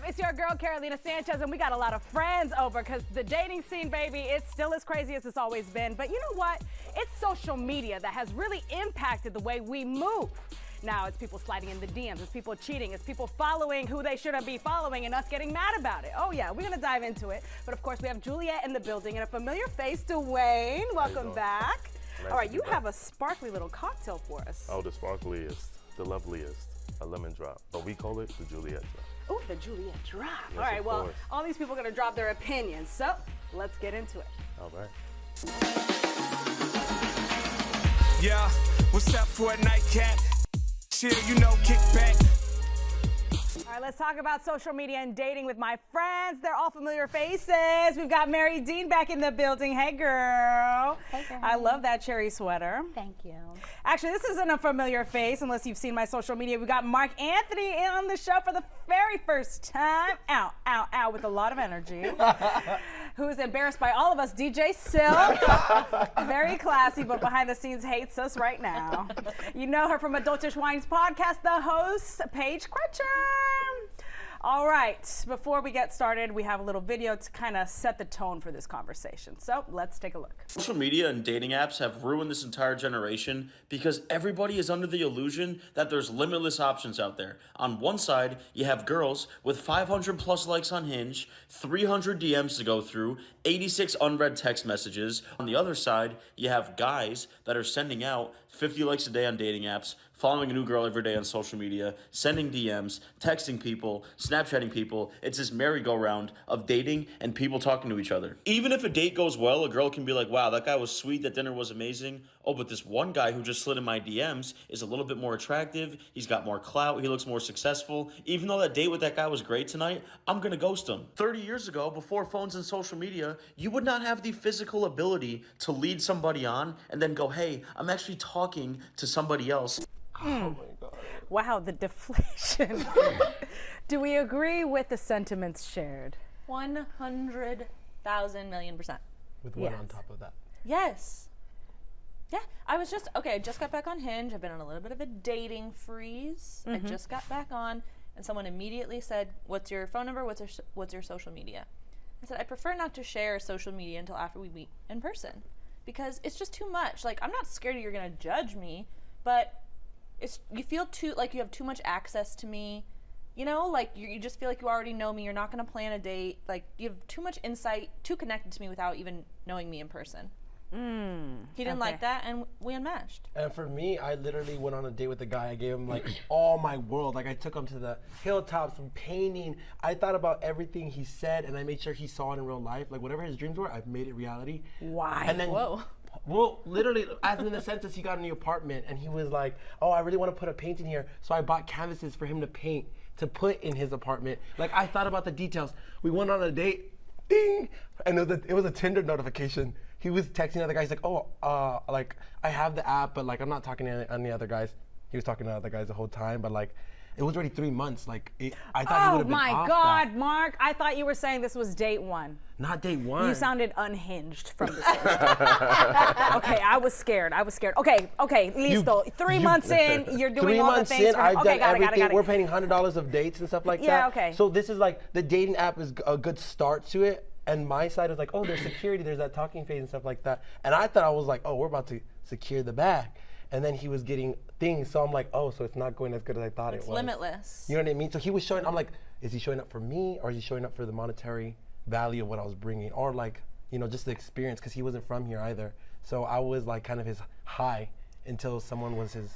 It's your girl, Carolina Sanchez, and we got a lot of friends over because the dating scene, baby, it's still as crazy as it's always been. But you know what? It's social media that has really impacted the way we move. Now it's people sliding in the DMs, it's people cheating, it's people following who they shouldn't be following and us getting mad about it. Oh yeah, we're gonna dive into it. But of course we have Juliet in the building and a familiar face, Dwayne. Welcome back. Nice. All right, you have a sparkly little cocktail for us. Oh, the sparkliest, the loveliest, a lemon drop. But we call it the Juliet drop. Oh, the Juliet drop. Yes, all right, of well, course. all these people are gonna drop their opinions. So let's get into it. All right. Yeah, what's up for a nightcap? Chill, you know, kick back. All right, let's talk about social media and dating with my friends. They're all familiar faces. We've got Mary Dean back in the building. Hey, girl. Hey, girl. I love that cherry sweater. Thank you. Actually, this isn't a familiar face unless you've seen my social media. We got Mark Anthony on the show for the very first time. Ow, ow, ow, with a lot of energy. Who's embarrassed by all of us, DJ Silk. Very classy, but behind the scenes hates us right now. You know her from Adultish Wines podcast, the host, Paige Crutcher. All right, before we get started, we have a little video to kind of set the tone for this conversation. So let's take a look. Social media and dating apps have ruined this entire generation because everybody is under the illusion that there's limitless options out there. On one side, you have girls with 500 plus likes on Hinge, 300 DMs to go through, 86 unread text messages. On the other side, you have guys that are sending out 50 likes a day on dating apps, following a new girl every day on social media, sending DMs, texting people, Snapchatting people. It's this merry-go-round of dating and people talking to each other. Even if a date goes well, a girl can be like, wow, that guy was sweet, that dinner was amazing. Oh, but this one guy who just slid in my DMs is a little bit more attractive. He's got more clout. He looks more successful. Even though that date with that guy was great tonight, I'm going to ghost him. 30 years ago, before phones and social media, you would not have the physical ability to lead somebody on and then go, hey, I'm actually talking to somebody else. Oh my God. Wow, the deflation. Do we agree with the sentiments shared? 100,000,000,000%. With one Yes. on top of that. Yes. Yeah, I just got back on Hinge. I've been on a little bit of a dating freeze. I just got back on, and someone immediately said, what's your phone number? What's your social media? I said, I prefer not to share social media until after we meet in person because it's just too much. Like, I'm not scared you're going to judge me, but you feel too, like you have too much access to me. You know, like you just feel like you already know me. You're not going to plan a date. Like, you have too much insight, too connected to me without even knowing me in person. He didn't like that, and we unmatched. And for me, I literally went on a date with a guy. I gave him like all my world. Like I took him to the hilltops, some painting. I thought about everything he said, and I made sure he saw it in real life. Like whatever his dreams were, I've made it reality. Why? And then, Whoa. well, literally, as in the census, he got a new apartment, and he was like, "Oh, I really want to put a painting here." So I bought canvases for him to paint to put in his apartment. Like I thought about the details. We went on a date. Ding! And it was a Tinder notification. He was texting other guys like, oh, like I have the app, but like I'm not talking to any other guys. He was talking to other guys the whole time, but like it was already 3 months. Like I thought he would have been my off God, that. Mark! I thought you were saying this was date one. Not date one. You sounded unhinged from the stage. Okay, I was scared. Okay, listo. 3 months in, you're doing 3 all the months things. in, I've done got everything. it. We're paying $100 of dates and stuff like that. Yeah, okay. So this is like the dating app is a good start to it. And my side is like, oh, there's security, there's that talking phase and stuff like that. And I thought I was like, oh, we're about to secure the bag. And then he was getting things, so I'm like, oh, so it's not going as good as I thought it was. It's limitless. You know what I mean? So he was showing, I'm like, is he showing up for me or is he showing up for the monetary value of what I was bringing? Or like, you know, just the experience, because he wasn't from here either. So I was like kind of his high until someone was his.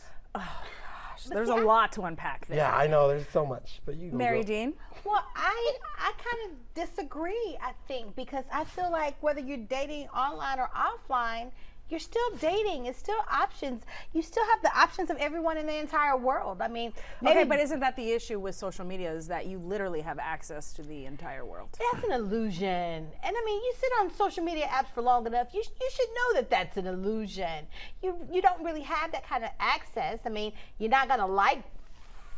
There's a lot to unpack there. Yeah, I know, there's so much. But you go, Mary girl. Dean? Well, I kind of disagree, I think, because I feel like whether you're dating online or offline, you're still dating. It's still options. You still have the options of everyone in the entire world. I mean, maybe, Okay, but isn't that the issue with social media is that you literally have access to the entire world? that's an illusion. And I mean, you sit on social media apps for long enough, you should know that that's an illusion. You don't really have that kind of access. I mean, you're not going to like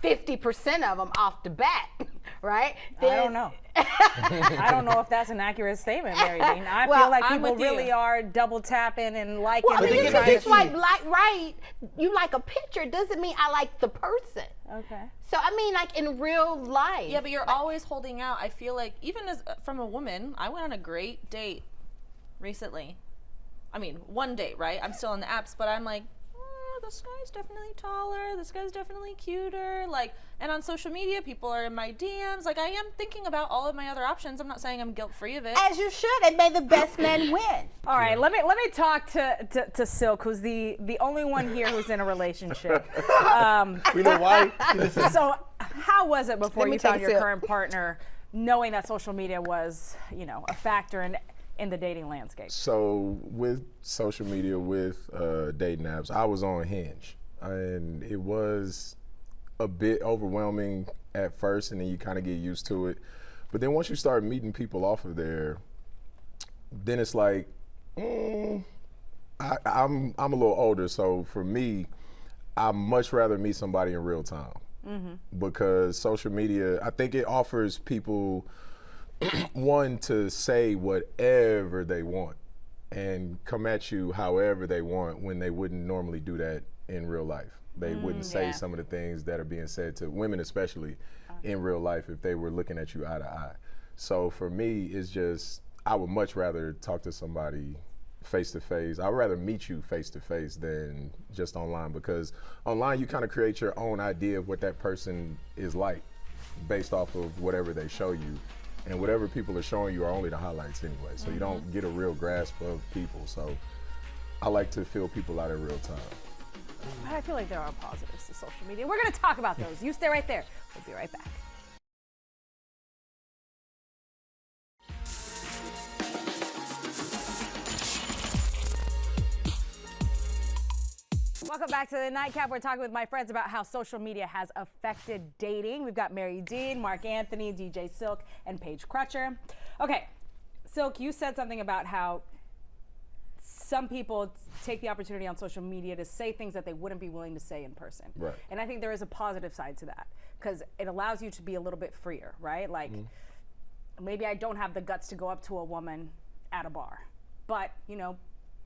50% of them off the bat, right? I don't know. I don't know if that's an accurate statement, Mary Dean. I Well, feel like I'm people with you. really are double tapping and liking. Well, I mean, they just get because you addicted. like you like a picture doesn't mean I like the person. Okay. So I mean, like in real life. Yeah, but you're always holding out. I feel like even as from a woman, I went on a great date recently. I mean, one date, right? I'm still on the apps, but I'm like, oh, this guy's definitely taller. This guy's definitely cuter. Like, and on social media, people are in my DMs. Like, I am thinking about all of my other options. I'm not saying I'm guilt-free of it. As you should, and may the best men win. All right, let me talk to Silk, who's the only one here who's in a relationship. We know why. So, how was it before Let me you take found a your sip. current partner, knowing that social media was, a factor in the dating landscape? So with social media, with dating apps, I was on Hinge, and it was a bit overwhelming at first, and then you kind of get used to it. But then once you start meeting people off of there, then it's like, I'm a little older, so for me, I'd much rather meet somebody in real time. Because social media, I think it offers people one to say whatever they want and come at you however they want when they wouldn't normally do that in real life. They wouldn't say yeah. some of the things that are being said to women, especially in real life, if they were looking at you eye to eye. So for me, it's just, I would much rather talk to somebody face to face. I'd rather meet you face to face than just online, because online you kind of create your own idea of what that person is like based off of whatever they show you. And whatever people are showing you are only the highlights anyway. So you don't get a real grasp of people. So I like to feel people out in real time. But I feel like there are positives to social media. We're going to talk about those. You stay right there. We'll be right back. Welcome back to the Nightcap. We're talking with my friends about how social media has affected dating. We've got Mary Dean, Mark Anthony, DJ Silk, and Paige Crutcher. Okay, Silk, you said something about how some people take the opportunity on social media to say things that they wouldn't be willing to say in person. Right. And I think there is a positive side to that, because it allows you to be a little bit freer, right? Like, maybe I don't have the guts to go up to a woman at a bar, but,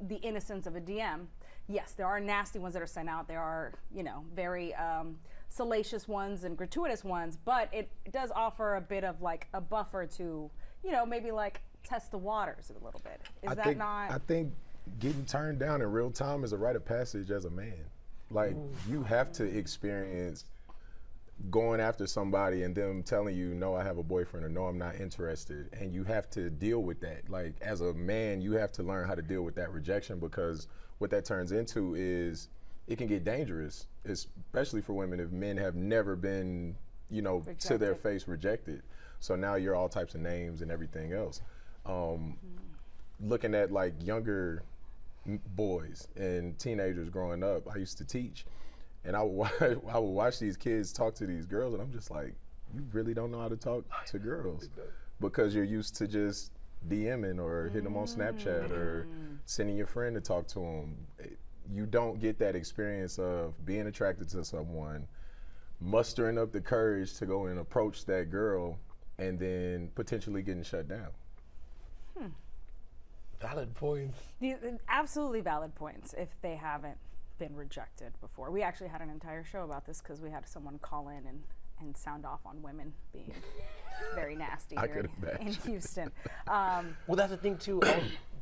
the innocence of a DM. Yes, there are nasty ones that are sent out. There are, very salacious ones and gratuitous ones, but it does offer a bit of like a buffer to, maybe like test the waters a little bit. I think getting turned down in real time is a rite of passage as a man. Like, you have to experience going after somebody and them telling you, no, I have a boyfriend, or no, I'm not interested. And you have to deal with that. Like, as a man, you have to learn how to deal with that rejection, because what that turns into is it can get dangerous, especially for women if men have never been, to their face rejected. So now you're all types of names and everything else. Looking at like younger boys and teenagers growing up, I used to teach, and I would watch these kids talk to these girls, and I'm just like, you really don't know how to talk to girls, because you're used to just DMing or hitting them on Snapchat or sending your friend to talk to them. You don't get that experience of being attracted to someone, mustering up the courage to go and approach that girl, and then potentially getting shut down. Valid points. Absolutely valid points if they haven't been rejected before. We actually had an entire show about this because we had someone call in and sound off on women being very nasty I here could imagine. in Houston. Well, that's the thing too.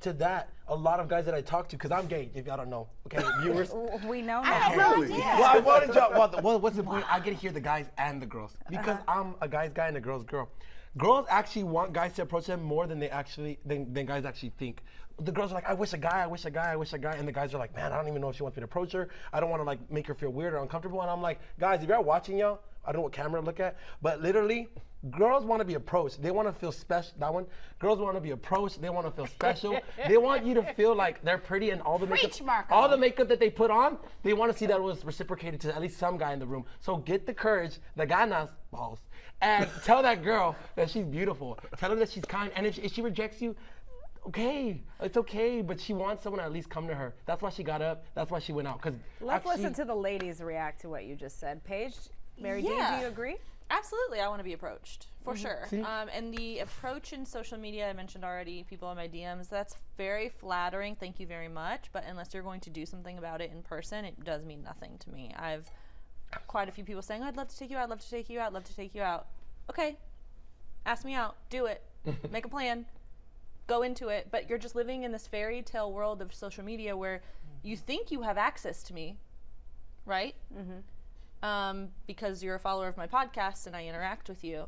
To that, a lot of guys that I talk to, because I'm gay, if y'all don't know, okay, viewers. We know I had that. no Really? idea. Well, I wanted y'all. Well, what's the point? I get to hear the guys and the girls, because I'm a guy's guy and a girl's girl. Girls actually want guys to approach them more than than guys actually think. The girls are like, I wish a guy, and the guys are like, man, I don't even know if she wants me to approach her. I don't want to like make her feel weird or uncomfortable. And I'm like, guys, if you're watching y'all, I don't know what camera to look at, but literally, girls want to be approached. They want to feel special. That one. Girls want to be approached. They want to feel special. They want you to feel like they're pretty, and all the makeup, Preach, Marco. all the makeup that they put on, they want to see that it was reciprocated to at least some guy in the room. So get the courage, the ganas, balls, and tell that girl that she's beautiful. Tell her that she's kind, and if she rejects you, okay, it's okay, but she wants someone to at least come to her. That's why she got up. That's why she went out. Let's listen to the ladies react to what you just said. Paige, Mary Dean, do you agree? Absolutely, I want to be approached, for sure. And the approach in social media, I mentioned already, people in my DMs, that's very flattering. Thank you very much. But unless you're going to do something about it in person, it does mean nothing to me. I've quite a few people saying, I'd love to take you out, I'd love to take you out, I'd love to take you out. Okay, ask me out, do it, make a plan, go into it. But you're just living in this fairy tale world of social media where you think you have access to me, right? Because you're a follower of my podcast and I interact with you.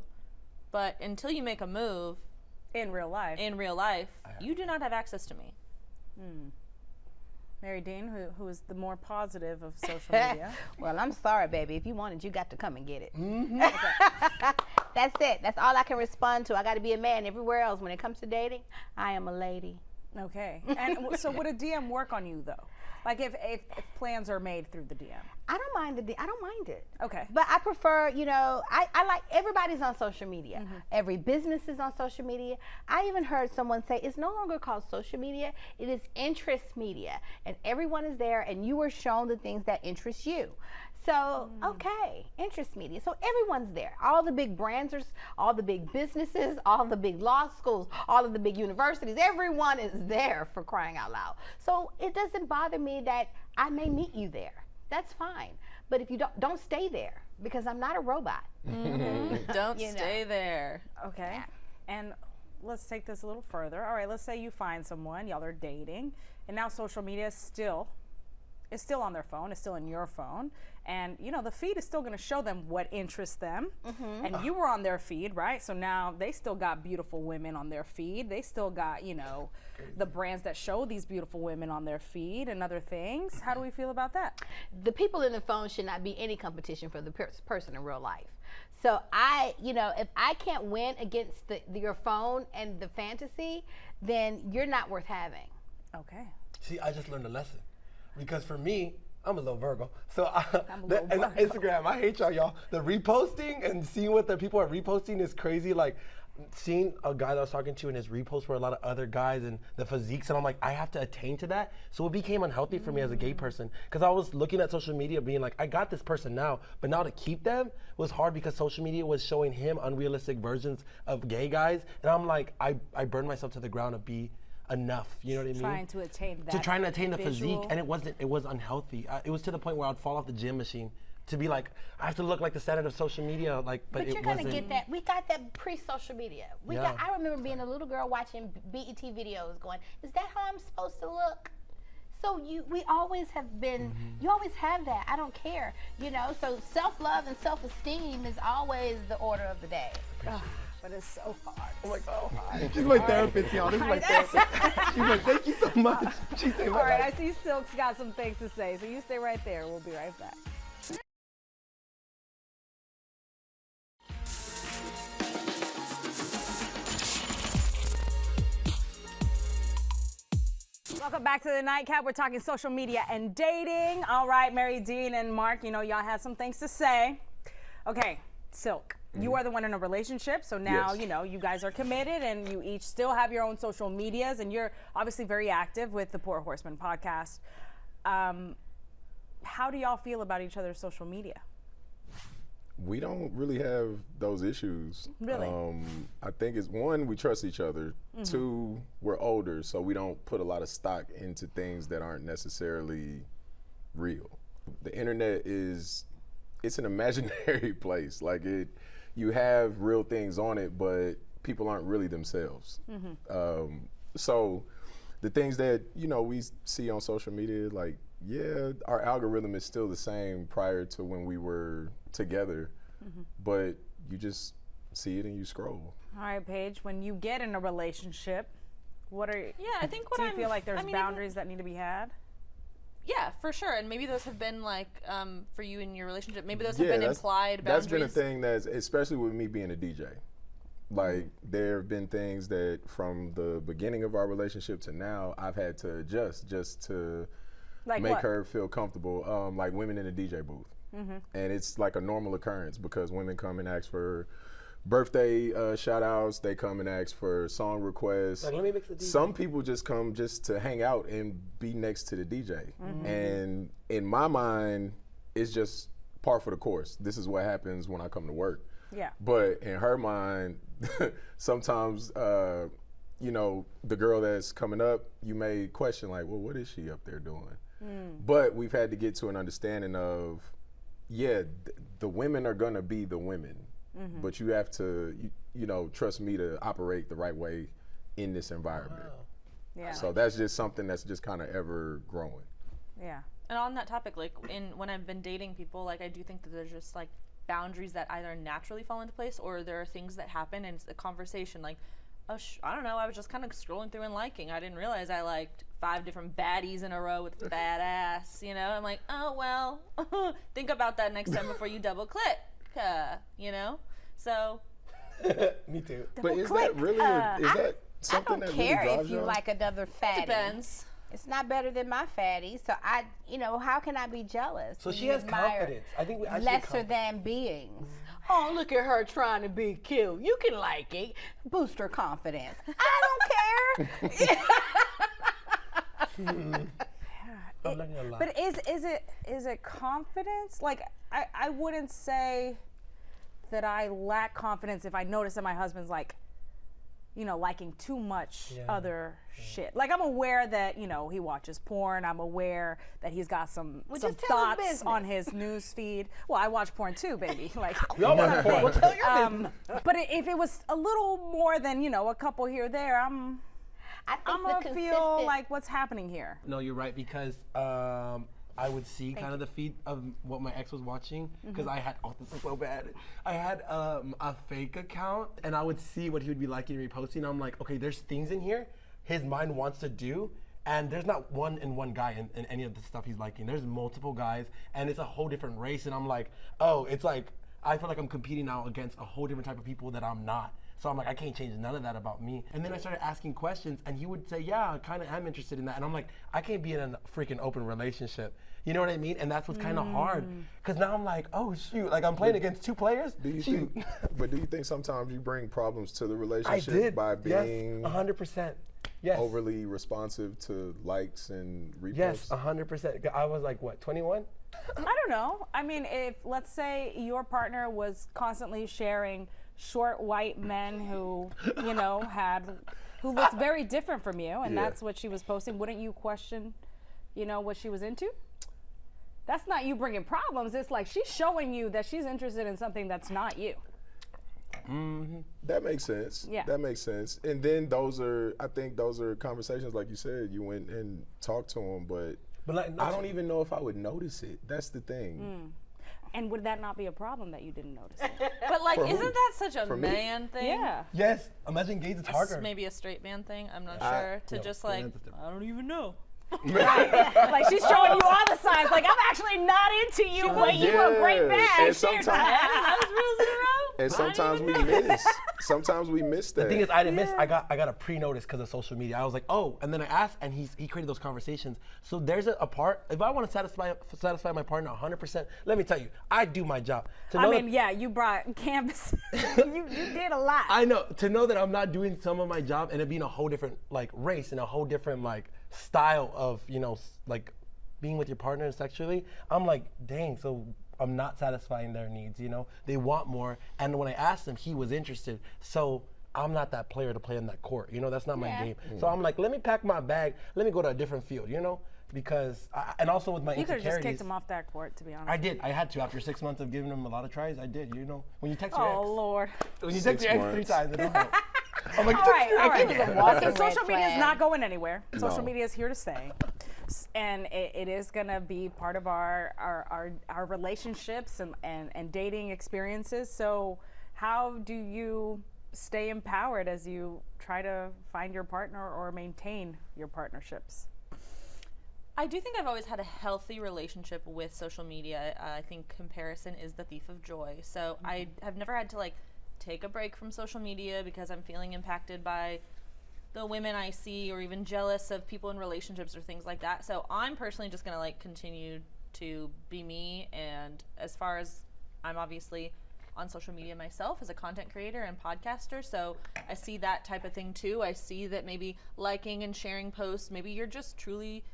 But until you make a move In real life. you do not have access to me. Mary Dean, who is the more positive of social media. Well, I'm sorry, baby. If you want it, you got to come and get it. That's it. That's all I can respond to. I got to be a man everywhere else. When it comes to dating, I am a lady. Okay. And so would a DM work on you, though? Like if plans are made through the DM? I don't mind I don't mind it. Okay. But I prefer, I like everybody's on social media. Every business is on social media. I even heard someone say it's no longer called social media. It is interest media. And everyone is there and you are shown the things that interest you. So, okay, interest media. So everyone's there. All the big brands, all the big businesses, all the big law schools, all of the big universities, everyone is there, for crying out loud. So it doesn't bother me that I may meet you there. That's fine. But if you don't stay there, because I'm not a robot. Don't stay there. Okay. Yeah. And let's take this a little further. All right, let's say you find someone, y'all are dating, and now social media is still on their phone, it's still in your phone, and the feed is still going to show them what interests them. And you were on their feed, right? So now they still got beautiful women on their feed. They still got the brands that show these beautiful women on their feed and other things. How do we feel about that? The people in the phone should not be any competition for the person in real life. So if I can't win against your phone and the fantasy, then you're not worth having. Okay. See, I just learned a lesson. Because for me, I'm a little Virgo. So I'm a little and Virgo. Instagram, I hate y'all. The reposting and seeing what the people are reposting is crazy. Like seeing a guy that I was talking to and his reposts were a lot of other guys and the physiques, and I'm like, I have to attain to that. So it became unhealthy for me as a gay person, because I was looking at social media being like, I got this person now, but now to keep them was hard because social media was showing him unrealistic versions of gay guys, and I'm like, I burned myself to the ground to be enough, you know what I mean? Trying to attain that. To trying to attain the visual. physique, and it was unhealthy. It was to the point where I'd fall off the gym machine to be like, I have to look like the standard of social media, but But it you're wasn't. gonna get that. We got that pre-social media. I remember being a little girl watching BET videos, going, "Is that how I'm supposed to look?" So we always have been. You always have that. I don't care, So self-love and self-esteem is always the order of the day. But it's so hard. Oh my so hard. She's my therapist, y'all. This is my therapist. She's like, thank you so much. She saved my All right, life. I see Silk's got some things to say, so you stay right there. We'll be right back. Welcome back to the Nightcap. We're talking social media and dating. All right, Mary Dean and Mark, y'all had some things to say. Okay, Silk, you are the one in a relationship, so now, Yes. you guys are committed and you each still have your own social medias, and you're obviously very active with the Poor Horseman podcast. How do y'all feel about each other's social media? We don't really have those issues. Really? I think it's one, we trust each other. Two, we're older, so we don't put a lot of stock into things that aren't necessarily real. The internet it's an imaginary place. Like you have real things on it, but people aren't really themselves. So the things that, we see on social media, like, yeah, our algorithm is still the same prior to when we were together, but you just see it and you scroll. All right, Paige, when you get in a relationship, I think what do you feel like there's even- boundaries that need to be had? Yeah, for sure. And maybe those have been like, for you in your relationship, maybe those have been implied boundaries. That's been a thing especially with me being a DJ. Like, there have been things that from the beginning of our relationship to now, I've had to adjust just to Like make what? her feel comfortable. Like women in the DJ booth. And it's like a normal occurrence because women come and ask for birthday shout outs, they come and ask for song requests. Like, let me mix the DJ. Some people just come just to hang out and be next to the DJ. And in my mind, it's just par for the course. This is what happens when I come to work. Yeah. But in her mind, sometimes, you know, the girl that's coming up, you may question like, well, what is she up there doing? But we've had to get to an understanding of, yeah, the women are gonna be the women, but you have to, you know, trust me to operate the right way in this environment. Yeah. So that's just something that's just kind of ever growing. Yeah. And on that topic, like when I've been dating people, like I do think that there's just like boundaries that either naturally fall into place or there are things that happen and it's a conversation like, oh, I don't know, I was just kind of scrolling through and liking. I didn't realize I liked 5 different baddies in a row with fat ass, you know? I'm like, oh, well, think about that next time before you double click, you know? So. Me too. But is that really, is that I something don't that care really drives if you you? like another fatty. Depends. It's not better than my fatty, so how can I be jealous? So when she you has admire confidence. I think we actually lesser than beings. Oh, look at her trying to be cute. You can like it. Boost her confidence. I don't care. I'm not gonna lie. But is it confidence? Like I wouldn't say that I lack confidence if I notice that my husband's like, you know, liking too much other shit. Like I'm aware that, you know, he watches porn. I'm aware that he's got some just tell his thoughts business. on his news feed. Well, I watch porn too, baby. Like We all want porn. Well, tell your business. but if it was a little more than, you know, a couple here there, I'm I think gonna the feel consistent- like what's happening here. No, you're right because I would see kind of the feed of what my ex was watching because I had, oh, this is so bad. I had a fake account and I would see what he would be liking and reposting. I'm like, okay, there's things in here his mind wants to do. And there's not one guy in any of the stuff he's liking. There's multiple guys and it's a whole different race. And I'm like, oh, it's like, I feel like I'm competing now against a whole different type of people that I'm not. So I'm like, I can't change none of that about me. And then I started asking questions and he would say, yeah, I kind of am interested in that. And I'm like, I can't be in a freaking open relationship. You know what I mean? And that's what's kind of hard. Because now I'm like, oh, shoot, like I'm playing against 2 players? Do you Shoot. think, but do you think sometimes you bring problems to the I relationship did. by being yes, 100%. Yes. overly responsive to likes and reposts? Yes, 100%. I was like, what, 21? I don't know. I mean, if let's say your partner was constantly sharing short white men who, you know, who looked very different from you, and Yeah. that's what she was posting, wouldn't you question, you know, what she was into? That's not you bringing problems. It's like she's showing you that she's interested in something that's not you. That makes sense. Yeah. That makes sense. And then I think those are conversations, like you said, you went and talked to him, but Like, I don't even know if I would notice it. That's the thing. And would that not be a problem that you didn't notice it? But like, For who? isn't that such a For me? man thing? Yeah. Yes, imagine gays, it's harder. Maybe a straight man thing. I'm not sure. To no, just yeah, like, that's different. I don't even know. Like she's showing you all the signs. Like I'm actually not into you, but you a great Yeah. match. And Here's sometimes- that. Those rules in a row? And sometimes we miss. Sometimes we miss that. The thing is, I didn't miss. I got a pre-notice because of social media. I was like, oh, and then I asked, and he created those conversations. So there's a part. If I want to satisfy my partner 100%, let me tell you, I do my job. To I know mean, that- yeah, you brought canvas. you did a lot. I know, to know that I'm not doing some of my job and it being a whole different like race and a whole different like style of, you know, like being with your partner sexually, I'm like, dang, so I'm not satisfying their needs, you know? They want more. And when I asked him, he was interested. So I'm not that player to play in that court, you know? That's not my game. So I'm like, let me pack my bag, let me go to a different field, you know? Because, and also with my You could have insecurities. just kicked him off that court, to be honest. I did. I had to. After 6 months of giving him a lot of tries, I did. You know, when you text your Oh ex, Lord. when you text 6 your ex 3 months. times, it don't help. I'm like, All right, all right. It was a walking Listen, social red media is flag. not going anywhere. Social No. media is here to stay, and it is going to be part of our relationships and dating experiences. So, how do you stay empowered as you try to find your partner or maintain your partnerships? I do think I've always had a healthy relationship with social media. I think comparison is the thief of joy. So I have never had to like take a break from social media because I'm feeling impacted by the women I see or even jealous of people in relationships or things like that. So I'm personally just gonna like continue to be me. And as far as I'm obviously on social media myself as a content creator and podcaster, so I see that type of thing too. I see that maybe liking and sharing posts, maybe you're just truly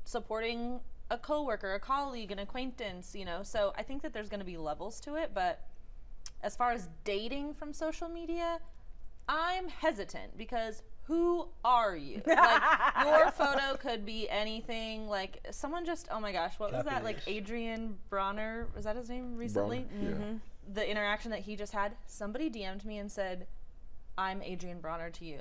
supporting a coworker, a colleague, an acquaintance, you know. So I think that there's going to be levels to it, but as far as dating from social media, I'm hesitant because who are you? Like, your photo could be anything. Like, someone just, oh my gosh, what was that? Like, Adrian Bronner, was that his name recently? Yeah. The interaction that he just had, somebody DM'd me and said, I'm Adrian Bronner to you,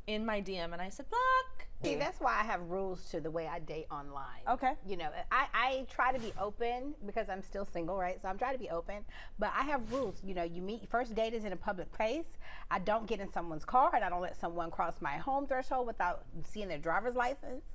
in my DM. And I said, block. See, that's why I have rules to the way I date online. Okay. You know, I try to be open because I'm still single, right? So I'm trying to be open, but I have rules. You know, you meet, first date is in a public place. I don't get in someone's car, and I don't let someone cross my home threshold without seeing their driver's license.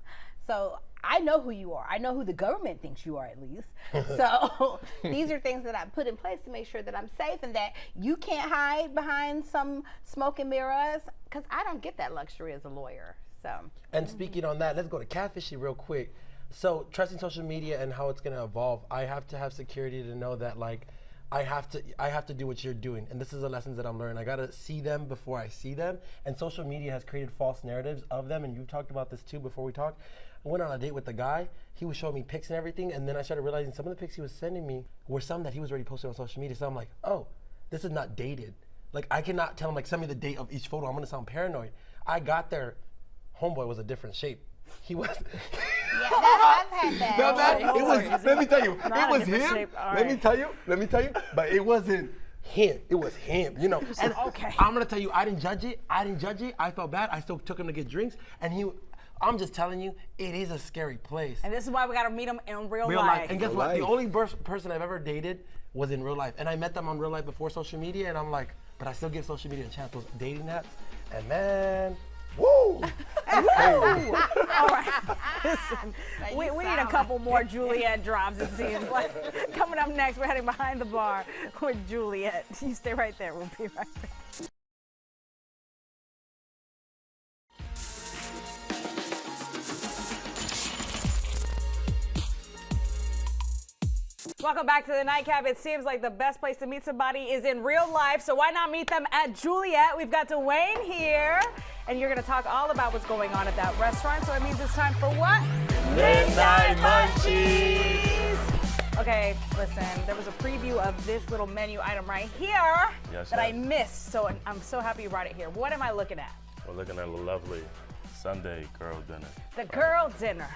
So I know who you are. I know who the government thinks you are, at least. So these are things that I put in place to make sure that I'm safe and that you can't hide behind some smoke and mirrors, because I don't get that luxury as a lawyer. So. And speaking on that, let's go to catfishing real quick. So trusting social media and how it's gonna evolve, I have to have security to know that, like, I have to do what you're doing, and this is the lessons that I'm learning. I gotta see them before I see them, and social media has created false narratives of them, and you've talked about this too before we talked. I went on a date with the guy, he was showing me pics and everything, and then I started realizing some of the pics he was sending me were some that he was already posted on social media, so I'm like, oh, this is not dated. Like, I cannot tell him, like, send me the date of each photo, I'm gonna sound paranoid. I got there, homeboy was a different shape. He was. Yeah, I've had that. No, man, it was. Let me tell you, Not it was a different him. shape, all Let me right. tell you. But it wasn't him. It was him. You know. And Okay. I'm gonna tell you, I didn't judge it. I felt bad. I still took him to get drinks, and I'm just telling you, it is a scary place. And this is why we got to meet them in real Real life. And guess what? The life. only person I've ever dated was in real life, and I met them on real life before social media, and I'm like, but I still give social media a chance. Those dating apps, and man. Woo! All right. Listen, we need a couple more Juliet drops, it seems like. Coming up next, we're heading behind the bar with Juliet. You stay right there. We'll be right back. Welcome back to the Nightcap. It seems like the best place to meet somebody is in real life, so why not meet them at Juliet? We've got Dwayne here, and you're going to talk all about what's going on at that restaurant, so it means it's time for what? Midnight Munchies! Okay, listen, there was a preview of this little menu item right here Yes, that I ma'am. missed, so I'm so happy you brought it here. What am I looking at? We're looking at a lovely Sunday girl dinner. The girl dinner.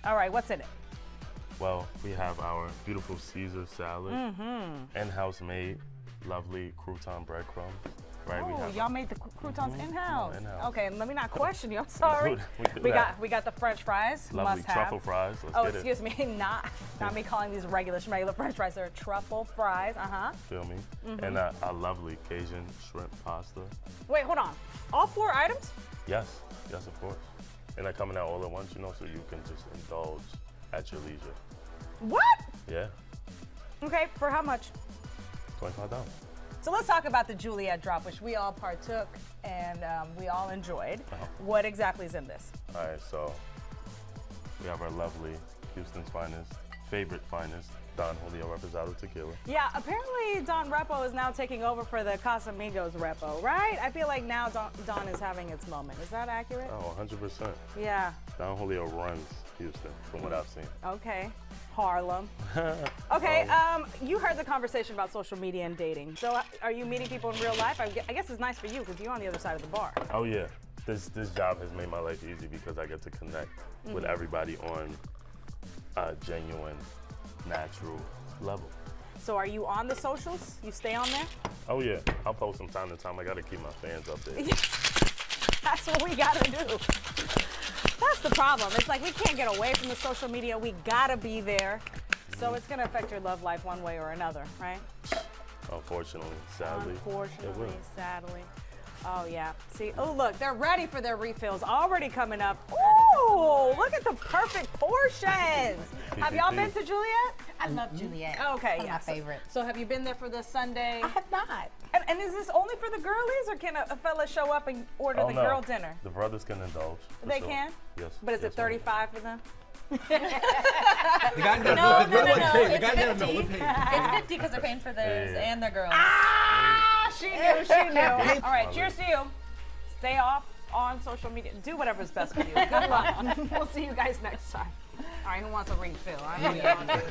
All right, what's in it? Well, we have our beautiful Caesar salad, in-house made, lovely crouton breadcrumbs. Right? Oh, y'all made the croutons in-house. in-house. Okay, let me not question you. I'm sorry. We did We that. got the French fries. Lovely must have. truffle fries. Let's Oh, get excuse me, not me calling these regular French fries. They're truffle fries. Feel me? And a lovely Cajun shrimp pasta. Wait, hold on. All 4 items? Yes, of course. And they're coming out all at once, so you can just indulge at your leisure. What? Yeah, Okay, for how much? $25. So let's talk about the Juliet drop, which we all partook and we all enjoyed. What exactly is in this? All right, so we have our lovely Houston's favorite finest, Don Julio Reposado Tequila. Yeah, apparently Don Repo is now taking over for the Casamigos Repo, right? I feel like now Don is having its moment. Is that accurate? Oh, 100%. Yeah. Don Julio runs Houston, from what I've seen. Okay. Harlem. Okay, you heard the conversation about social media and dating. So are you meeting people in real life? I guess it's nice for you because you're on the other side of the bar. Oh yeah, this job has made my life easy because I get to connect with everybody on a genuine, natural level. So are you on the socials? You stay on there? Oh yeah, I'll post from time to time. I gotta keep my fans up there. That's what we gotta do. That's the problem. It's like we can't get away from the social media. We gotta be there. So it's gonna affect your love life one way or another, right? Unfortunately, sadly, it Unfortunately, will. sadly. Oh yeah. See, oh look, they're ready for their refills. Already coming up. Ooh, look at the perfect portions. Have y'all been to Juliet? I love Juliet. Okay, One of yeah. my favorite. So have you been there for the Sunday? I have not. And is this only for the girlies, or can a fella show up and order Oh, the no. girl dinner? The brothers can indulge. for They sure. can? Yes. But is yes, it 35 for them? The guy doesn't No, know. no, no, no. The It's guy doesn't know. 50. We're paying. It's 50 because they're paying for theirs Yeah. and their girls. Ah, she knew. All right, cheers to you. Stay off on social media. Do whatever's best for you. Good luck. We'll see you guys next time. All right, who wants a refill? I'm gonna get on to it.